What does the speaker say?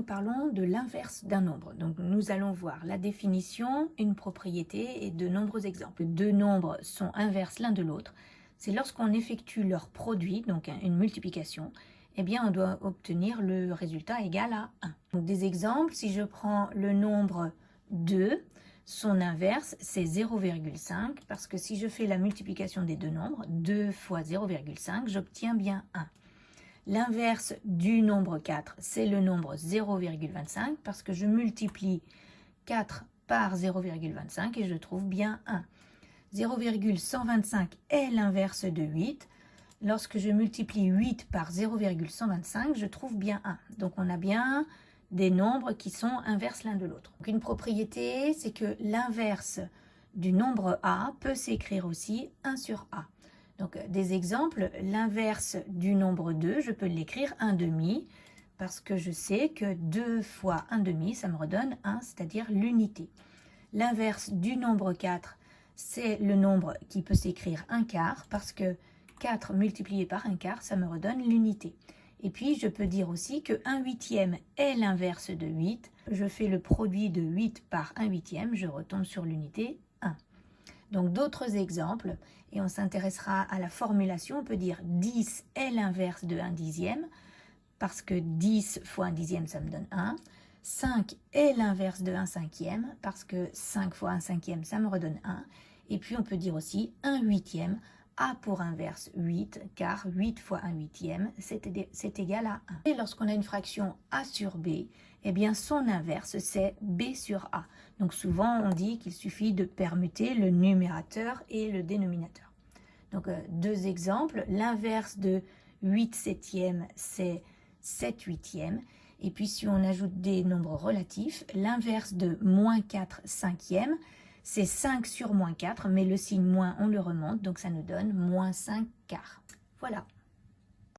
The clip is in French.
nous parlons de l'inverse d'un nombre. Donc nous allons voir la définition, une propriété et de nombreux exemples. Deux nombres sont inverses l'un de l'autre. C'est lorsqu'on effectue leur produit, donc une multiplication, eh bien on doit obtenir le résultat égal à 1. Donc des exemples, si je prends le nombre 2, son inverse c'est 0,5 parce que si je fais la multiplication des deux nombres, 2 fois 0,5, j'obtiens bien 1. L'inverse du nombre 4, c'est le nombre 0,25 parce que je multiplie 4 par 0,25 et je trouve bien 1. 0,125 est l'inverse de 8. Lorsque je multiplie 8 par 0,125, je trouve bien 1. Donc on a bien des nombres qui sont inverses l'un de l'autre. Une propriété, c'est que l'inverse du nombre A peut s'écrire aussi 1 sur A. Donc des exemples, l'inverse du nombre 2, je peux l'écrire 1 demi, parce que je sais que 2 fois 1 demi, ça me redonne 1, c'est-à-dire l'unité. L'inverse du nombre 4, c'est le nombre qui peut s'écrire 1 quart, parce que 4 multiplié par 1 quart, ça me redonne l'unité. Et puis, je peux dire aussi que 1 huitième est l'inverse de 8. Je fais le produit de 8 par 1 huitième, je retombe sur l'unité 1. Donc, d'autres exemples, et on s'intéressera à la formulation. On peut dire 10 est l'inverse de 1 dixième, parce que 10 fois 1 dixième, ça me donne 1. 5 est l'inverse de 1 cinquième, parce que 5 fois 1 cinquième, ça me redonne 1. Et puis, on peut dire aussi 1 huitième a pour inverse 8, car 8 fois 1 huitième, c'est égal à 1. Et lorsqu'on a une fraction a sur b, eh bien son inverse, c'est b sur a. Donc souvent, on dit qu'il suffit de permuter le numérateur et le dénominateur. Donc deux exemples, l'inverse de 8 septièmes, c'est 7 huitièmes. Et puis si on ajoute des nombres relatifs, l'inverse de moins 4 cinquièmes, c'est 5 sur moins 4, mais le signe moins, on le remonte, donc ça nous donne moins 5 quarts. Voilà.